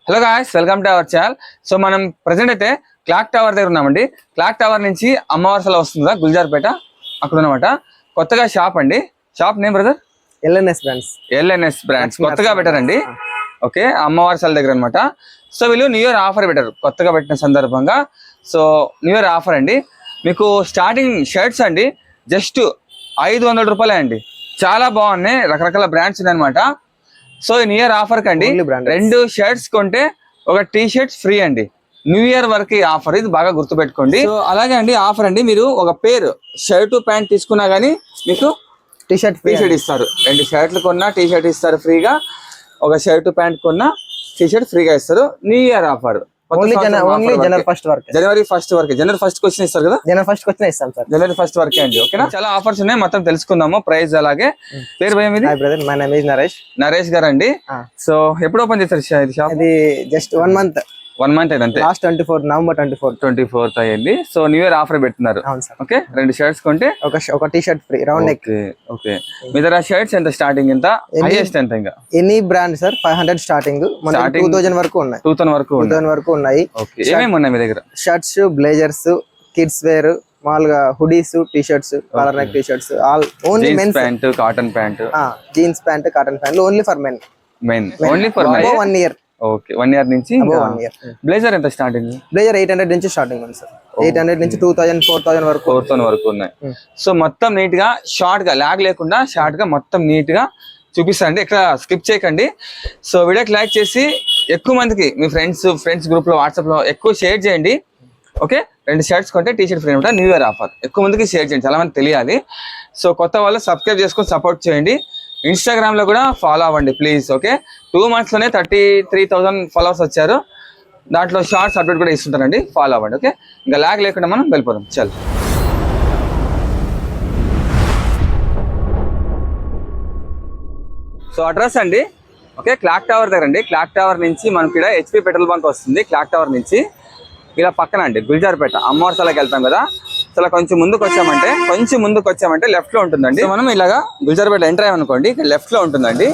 Hello guys, welcome to our channel. So మనం present అయితే clock tower దగ్గర ఉన్నామండి. క్లాక్ టవర్ నుంచి అమ్మవారిసల వస్తుందా గుల్జార్పేట, అక్కడ ఉన్నమాట. కొత్తగా షాప్ అండి. Shop name brother? LNS brands కొత్తగా పెట్టారండి. ఓకే, అమ్మవారిసల దగ్గర అనమాట. సో వీళ్ళు న్యూ ఇయర్ ఆఫర్ పెట్టారు కొత్తగా పెట్టిన సందర్భంగా. సో న్యూ ఇయర్ ఆఫర్ అండి. మీకు స్టార్టింగ్ షర్ట్స్ అండి జస్ట్ 500 రూపాయలే అండి. చాలా బాగున్నాయి, రకరకాల బ్రాండ్స్ ఉన్నాయి అనమాట. సో న్యూ ఇయర్ ఆఫర్ కండి 2 షర్ట్స్ కొంటే ఒక టీ షర్ట్స్ ఫ్రీ అండి. న్యూ ఇయర్ వరకు ఆఫర్, ఇది బాగా గుర్తుపెట్టుకోండి. సో అలాగే అండి ఆఫర్ అండి, మీరు ఒక పేరు షర్ట్ ప్యాంట్ తీసుకున్నా గానీ మీకు టీ షర్ట్ ఇస్తారు. 2 షర్ట్లు కొన్నా టీ షర్ట్ ఇస్తారు ఫ్రీగా, ఒక షర్ట్ ప్యాంట్ కొన్నా టీ షర్ట్ ఫ్రీగా ఇస్తారు. న్యూ ఇయర్ ఆఫర్ జనవరి 1 వరకు. జనవరి 1 క్వశ్చన్ ఇస్తారు కదా, జనవరి 1 వరకే అండి. ఓకేనా, చాలా ఆఫర్స్ ఉన్నాయి, మొత్తం తెలుసుకుందాము ప్రైస్. అలాగే పేరు భయం ఇది నరేష్ గారు అండి. సో ఎప్పుడు ఓపెన్ చేస్తారు షాప్? ఇది జస్ట్ 1 మంత్ అయింది అంతే. లాస్ట్ November 24th అయ్యింది. సో న్యూ ఇయర్ ఆఫర్ పెడుతున్నారు. ఓకే, 2 షర్ట్స్ కొంటే ఒక T shirt free, round neck. Okay, మీ దగ్గర షర్ట్స్ ఎంత స్టార్టింగ్, ఎంత హైయెస్ట్ ఎంత? ఇంకా ఎనీ బ్రాండ్ సార్ 500 స్టార్టింగ్, 2000 వరకు ఉన్నాయి. 2000 వరకు ఉన్నాయి. ఓకే, ఏమేమి ఉన్నాయి మీ దగ్గర? షర్ట్స్, బ్లేజర్స్, కిడ్స్ వేర్, మామూలుగా hoodies, T shirts, collar neck T shirts, all only men's. Pant, cotton pant, jeans pant, cotton pant only for men. Only for men. 1 year. Okay, 1 year నుంచి. Blazer ఎంత starting? Blazer 800 నుంచి starting ఉంది sir. 800 నుంచి 2000 4000 వరకు ఉన్నాయి. So మొత్తం neat గా short గా, లాగ్ లేకుండా షార్ట్ గా మొత్తం నీట్ గా చూపిస్తాండి, ఇక్కడ స్కిప్ చేయకండి. సో వీడియోకి లైక్ చేసి ఎక్కువ మందికి మీ ఫ్రెండ్స్ గ్రూప్ లో, వాట్సాప్ లో ఎక్కువ షేర్ చేయండి. ఓకే, 2 షర్ట్స్ కొంటే టీ షర్ట్ ఫ్రీ అనమాట. న్యూ ఇయర్ ఆఫర్ ఎక్కువ మందికి షేర్ చేయండి, చాలా మంది తెలియాలి. సో కొత్త వాళ్ళు సబ్స్క్రైబ్ చేసుకొని సపోర్ట్ చేయండి. ఇన్స్టాగ్రామ్ లో కూడా ఫాలో అవ్వండి ప్లీజ్. ఓకే, 2 months లోనే 33,000 ఫాలోవర్స్ వచ్చారు. దాంట్లో షార్ట్స్ అప్డేట్ కూడా ఇస్తుంటారండి, ఫాలో అవ్వండి. ఓకే, ఇంకా లాగ్ లేకుండా మనం వెళ్ళిపోదాం. చల్, సో అడ్రస్ అండి. ఓకే, క్లాక్ టవర్ దగ్గర అండి. క్లాక్ టవర్ నుంచి మనకి ఇక్కడ HP పెట్రోల్ బంక్ వస్తుంది. క్లాక్ టవర్ నుంచి ఇలా పక్కన అండి గుల్జార్పేట అమ్మవారిసలకి వెళ్తాం కదా. అసలు కొంచెం ముందుకు వచ్చామంటే లెఫ్ట్ లో ఉంటుందండి. మనం ఇలాగా గుల్జార్పేట ఎంటర్ అయ్యామనుకోండి, ఇక్కడ లెఫ్ట్ లో ఉంటుందండి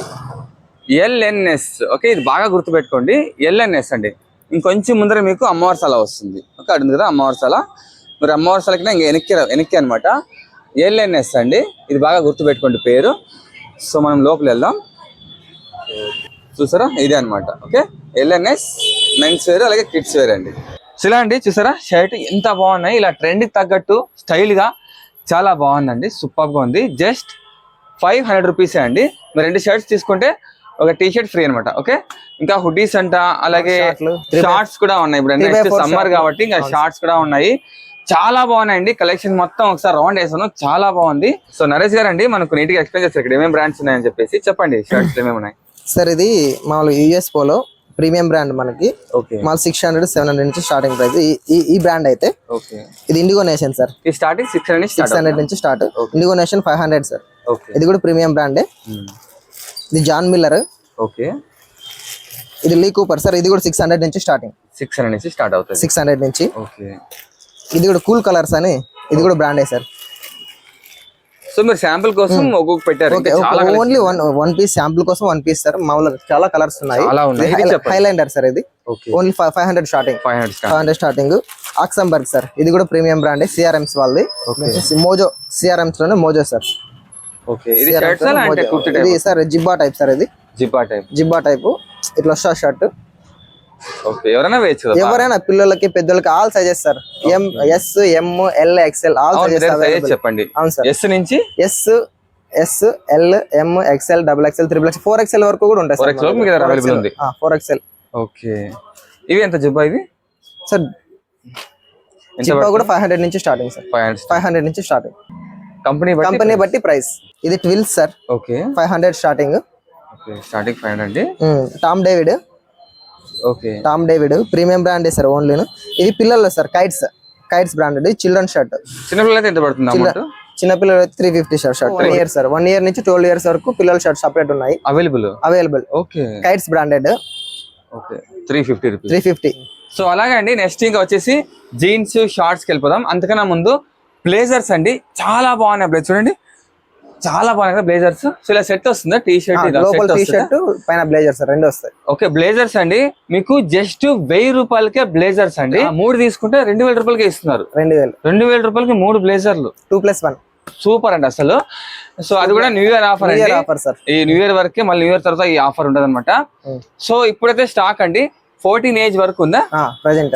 ఎల్ఎన్ఎస్. ఓకే, ఇది బాగా గుర్తుపెట్టుకోండి, ఎల్ఎన్ఎస్ అండి. ఇంకొంచెం ముందర మీకు అమ్మవారిసల వస్తుంది. ఓకే, అడుంది కదా అమ్మవారిసల. మరి అమ్మవారిసలకి ఇంకా వెనక్కి అనమాట ఎల్ఎన్ఎస్ అండి. ఇది బాగా గుర్తుపెట్టుకోండి పేరు. సో మనం లోపల వెళ్దాం. చూసారా, ఇదే అనమాట. ఓకే, ఎల్ఎన్ఎస్ మెన్స్ వేర్ అలాగే కిడ్స్ వేర్ అండి. సో ఇలా అండి, చూసారా షర్ట్ ఎంత బాగున్నాయి, ఇలా ట్రెండ్కి తగ్గట్టు స్టైల్ గా చాలా బాగుందండి, సూపర్ గా ఉంది. జస్ట్ 500 రూపీసే అండి. మీరు 2 షర్ట్స్ తీసుకుంటే ఒక టీ షర్ట్ ఫ్రీ అనమాట. ఓకే, ఇంకా హుడీస్ అంట, అలాగే షార్ట్స్ కూడా ఉన్నాయి. ఇప్పుడు నెక్స్ట్ సమ్మర్ కాబట్టి ఇంకా షార్ట్స్ కూడా ఉన్నాయి. చాలా బాగున్నాయండి కలెక్షన్, మొత్తం ఒకసారి రౌండ్ వేసాను, చాలా బాగుంది. సో నరేష్ గారు అండి మనకు నీట్ గా ఎక్స్ప్లెయిన్ చేస్తారు ఇక్కడ ఏమేమి బ్రాండ్స్ ఉన్నాయని చెప్పేసి. చెప్పండి షర్ట్స్ ఏమేమి ఉన్నాయి సార్. ఇది మామూలుగా US పోలో ప్రీమియం బ్రాండ్ మనకి. మాల్ 600 700 నుంచి స్టార్టింగ్ ప్రైస్. ఈ బ్రాండ్ అయితే ఇది ఇండిగో నేషన్ సార్. ఈ స్టార్టింగ్ 600 నుంచి స్టార్ట్. IndiGo nation 500 sir. ఇది కూడా ప్రీమియం బ్రాండే. ఇది జాన్ మిల్లర్. ఓకే, ఇది లీ కూపర్ సార్. ఇది కూడా 600 నుంచి స్టార్టింగ్. 600 నుంచి స్టార్ట్ అవుతుంది. 600 నుంచి. ఓకే, ఇది కూడా కూల్ కలర్స్ అని, ఇది కూడా బ్రాండే సార్. సో మీరు శాంపుల్ కోసం ఒక్కొక్క పెట్టారు. ఓన్లీ వన్ పీస్ శాంపుల్ కోసం 1 పీస్ సార్. మామూలుగా చాలా కలర్స్ ఉన్నాయి. హైలైండర్ సార్. ఇది ఓన్లీ 500 స్టార్టింగ్. 500 స్టార్టింగ్. ఆక్సంబర్గ్ సార్. ఇది కూడా ప్రీమియం బ్రాండ్, CRMs వాళ్ళది. మోజో CRMs లోనే మోజో సార్. ఓకే, ఇది షర్ట్స్ అంటే కుర్తా టైప్. ఇది సార్ జిబ్బా టైప్ సార్. ఇది జిబ్బా టైప్ ఇట్లా వస్తా షర్ట్. ఓకే, ఎవరైనా వేయచ్చు, ఎవరైనా పిల్లలకి పెద్దలకి all sizes sir. S M L XL all sizes చెప్పండి. అవును సార్. S నుంచి S L M XL XXL XXL 4XL వరకు కూడా ఉంటాయి సార్. 4XL మీకు అవైలబుల్ ఉంది. 4XL. ఓకే, ఇవి ఎంత జిబ్బా ఇది సార్? జిబ్బా కూడా 500 నుంచి స్టార్టింగ్ సార్. 500 నుంచి స్టార్టింగ్. కంపెనీ బట్టి ప్రైస్. ఇది twills sir. Okay, 500 starting. Okay, starting 500 అండి. Tom David. Okay, Tom David premium brand sir only. ఇది పిల్లలు sir. Kites brand. Children shirt. చిన్నపిల్లలకి ఎంత పడుతుంది అమౌంట్? చిన్నపిల్లలు 350 షర్ట్. 1 year sir. 1 year నుంచి 12 years వరకు పిల్లల షర్ట్ సెపరేట్ ఉన్నాయి, available. Okay, kites branded. Okay, 350 rupees. 350. So అలాగే అండి, నెక్స్ట్ ఇంకా వచ్చేసి జీన్స్ షార్ట్స్కి వెళ్ళిపోదాం. అంతకన్నా ముందు బ్లేజర్స్ అండి, చాలా బాగున్నాయి బ్లేజర్స్. చూడండి చాలా బాగున్నాయి కదా బ్లేజర్స్. సో ఇలా సెట్ వస్తుందా టీ షర్ట్ లోపల టీ షర్ట్ పైన బ్లేజర్ సార్, రెండు వస్తాయి. ఓకే బ్లేజర్స్ అండి మీకు జస్ట్ 1000 రూపాయలకే బ్లేజర్స్ అండి. 3 తీసుకుంటే 2000 రూపాయలకే ఇస్తున్నారు. 2000 రూపాయలకి 3 బ్లేజర్లు 2+1 సూపర్ అండి అసలు. సో అది కూడా న్యూ ఇయర్ ఆఫర్ అండి. ఈ న్యూ ఇయర్ వరకే, మళ్ళీ న్యూ ఇయర్ తర్వాత ఈ ఆఫర్ ఉండదు అనమాట. సో ఇప్పుడైతే స్టాక్ అండి 14 ఏజ్ వరకు ఉందా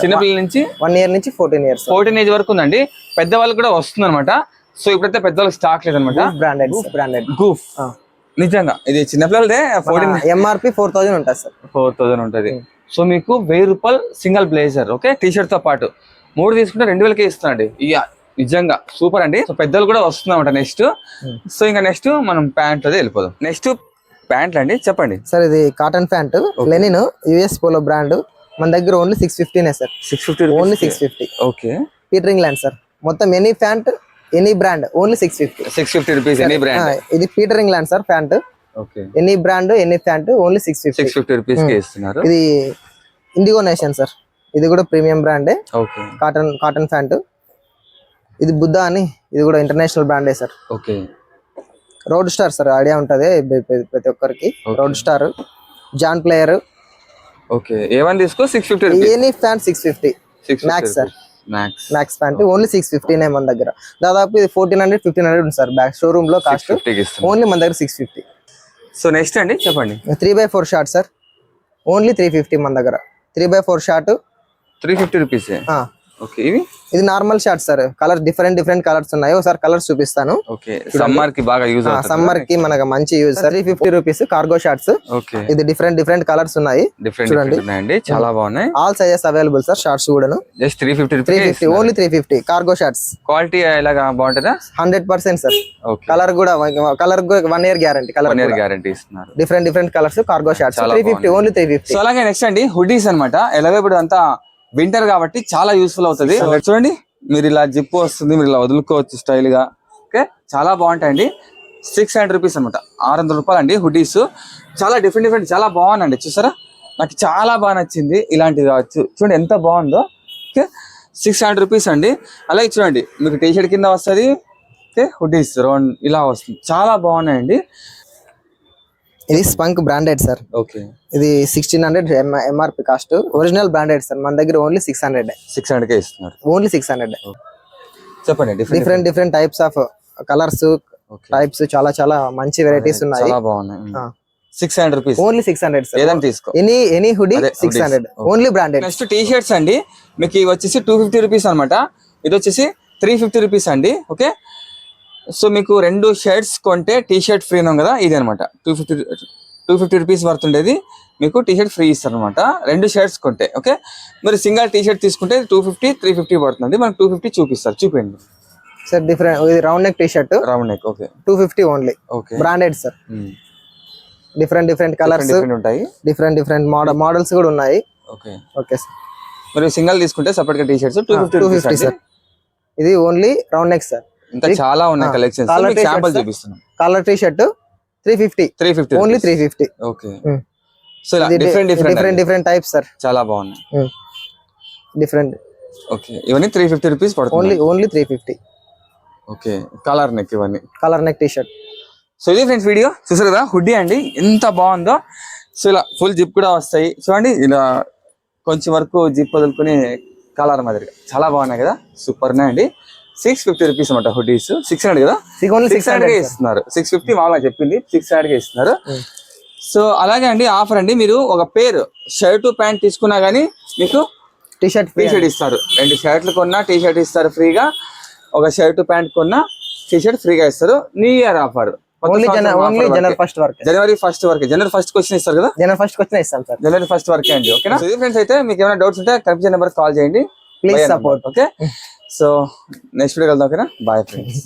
చిన్నపిల్లల నుంచి 1 ఇయర్ నుంచి 14 ఇయర్స్ 14 ఏజ్ వరకు ఉందండి. పెద్దవాళ్ళకి కూడా వస్తుంది అనమాట. సో ఇప్పుడైతే పెద్దవాళ్ళకి స్టాక్ లేదనమాట. బ్రాండెడ్ గూఫ్ నిజంగా ఇది చిన్నపిల్లలదే. 14 MRP 4000 ఉంటుంది సార్. 4000 ఉంటది. సో మీకు 1000 రూపాయలు single blazer. Okay T shirt తో పాటు 3 తీసుకుంటే 2000కే ఇస్తున్నాండి. ఇక నిజంగా సూపర్ అండి. సో పెద్దలు కూడా వస్తుంది అనమాట నెక్స్ట్. సో ఇంకా నెక్స్ట్ మనం ప్యాంట్ అదే వెళ్ళిపోదాం. నెక్స్ట్ ప్యాంట్లు అండి, చెప్పండి సార్. ఇది cotton pant linen US polo brand. మన దగ్గర only 650 sir. 650 only 650. Okay Peter England sir. మొత్తం any pant any brand only 650 rupees any brand. ఇది Peter England sir pant. Okay any brand any pant only 650 rupees కి ఇస్తున్నారు. ఇది Indigo Nation sir. ఇది కూడా premium బ్రాండే. Okay cotton pant. ఇది బుద్ధా అని, ఇది కూడా ఇంటర్నేషనల్ బ్రాండే sir. Okay road star sir, idea ఉంటది ప్రతి ఒక్కరికి. Road star, John player. Okay A one తీసుకో 650 rupees. Any pant 650. Max sir, Max pant only 650 మన దగ్గర. దాదాపు ఇది 1400-1500 ఉంది సార్ బ్యాక్ షోరూమ్ లో కాస్ట్. ఓన్లీ మన దగ్గర 650. సో నెక్స్ట్ అండి చెప్పండి. 3x4 short sir. ఓన్లీ 350 మన దగ్గర. 3x4 short 350 rupees. ఓకే ఇది normal short sir. Colour different colours ఉన్నాయి. ఒకసారి కలర్స్ చూపిస్తాను. ఓకే సమ్మర్ కి బాగా యూజ్ అవుతుంది. సమ్మర్ కి మనకు మంచి use sir. 350 rupees cargo shorts. Okay ఇది డిఫరెంట్ కలర్స్ ఉన్నాయి. చూడండి చాలా బాగున్నాయి. All sizes available sir. Shorts కూడాను just 350 only 350 cargo shorts. Quality ఎలాగా బాగుంటుందా? 100% సార్. కలర్ కూడా 1 year guarantee. Colour 1 year guarantee ఇస్తున్నారు. Different colours cargo shorts 350 only 350. So అలాగే నెక్స్ట్ అండి హుడీస్ అన్నమాట. ఎలాగో ఇప్పుడు అంతా వింటర్ కాబట్టి చాలా యూస్ఫుల్ అవుతుంది. చూడండి మీరు ఇలా జిప్ వస్తుంది, మీరు ఇలా వదులుకోవచ్చు స్టైల్ గా. ఓకే చాలా బాగుంటాయండి. 600 రూపీస్ అనమాట. 600 రూపాయలు అండి హుడీస్. చాలా డిఫరెంట్ చాలా బాగుందండి. చూసారా నాకు చాలా బాగా నచ్చింది. ఇలాంటిది కావచ్చు చూడండి ఎంత బాగుందో. ఓకే 600 రూపీస్ అండి. అలాగే చూడండి మీకు టీ షర్ట్ కింద వస్తుంది. ఓకే హుడీస్ రౌండ్ ఇలా వస్తుంది. చాలా బాగున్నాయండి. ఇది స్పంక్ బ్రాండెడ్ సార్. ఓకే ఇది 1600 MRP cost. Original branded sir. మన దగ్గర ఓన్లీ 600కే ఇస్తున్నారు. ఓన్లీ 600. చెప్పండి different types of colours types చాలా మంచి వెరైటీస్ ఉన్నాయి. చాలా బాగున్నాయి. 600 రూపీస్ ఓన్లీ 600 సార్. ఏదైనా తీసుకో. Any hoodie 600 only branded. Next T shirts అండి. మీకు ఇవి వచ్చేసి 250 రూపీస్ అనమాట. ఇది వచ్చేసి 350 రూపీస్ అండి. ఓకే సో మీకు 2 షర్ట్స్ కొంటే టీ షర్ట్ ఫ్రీ ఉన్నాం కదా, ఇది అనమాట. 250 రూపీస్ వర్త్ ఉండేది మీకు టీ షర్ట్ ఫ్రీ ఇస్తారు అనమాట 2 షర్ట్స్ కొంటే. ఓకే మరి సింగిల్ టీ షర్ట్ తీసుకుంటే 250-350 పడుతుంది. మనకు 250 చూపిస్తారు. చూపించండి సార్. ఇది round neck T shirt. Round neck. Okay 250 only. Okay branded sir. Different colours ఉంటాయి. డిఫరెంట్ మోడల్స్ కూడా ఉన్నాయి. Okay okay sir. మరి సింగిల్ తీసుకుంటే సెపరేట్ గా టీ షర్ట్స్ 250 సార్. ఇది ఓన్లీ రౌండ్ నెక్ సార్. ఇంకా చాలా ఉన్నాయి కలెక్షన్స్. శాంపుల్ చూపిస్తున్నాం. Colour T shirt 350 only 350. Okay so different types sir. చాలా బాగున్నాయి. డిఫరెంట్. ఓకే ఇవన్నీ 350 రూపీస్ పడుతుంది. ఓన్లీ 350. Okay colour neck. ఇవన్నీ colour neck T shirt. So ఇది ఫ్రెండ్స్ వీడియో చూసారు కదా హుడ్డీ అండి ఎంత బాగుందో. సో ఇలా ఫుల్ జిప్ కూడా వస్తాయి చూడండి. ఇలా కొంచెం వరకు జిప్ వదులుకుని కలర్ మాదిరిగా చాలా బాగున్నాయి కదా. సూపర్ అండి. 650 రూపీస్ అనమాట హుడీస్. 600 కదా, 600 ఇస్తున్నారు. 650 మామూలుగా చెప్పింది 600 ఇస్తున్నారు. సో అలాగే అండి ఆఫర్ అండి. మీరు ఒక పేరు షర్ట్ ప్యాంట్ తీసుకున్నా గానీ మీకు టీ షర్ట్ ఇస్తారు. 2 షర్ట్లు కొన్నా టీ షర్ట్ ఇస్తారు ఫ్రీగా. ఒక షర్ట్ ప్యాంట్ కొన్నా టీ షర్ట్ ఫ్రీగా ఇస్తారు. న్యూ ఇయర్ ఆఫర్ జనవరి 1st వరకు. జనవరి 1st క్వశ్చన్ ఇస్తారు కదా. జనవరి 1st వరకే అండి. ఓకేనా ఫ్రెండ్స్. అయితే మీకు ఏమైనా డౌట్స్ ఉంటే కనిపించే నెంబర్ కాల్ చేయండి. Please support. Okay so next video వెళ్దాం. ఓకేనా బాయ్ ఫ్రెండ్స్.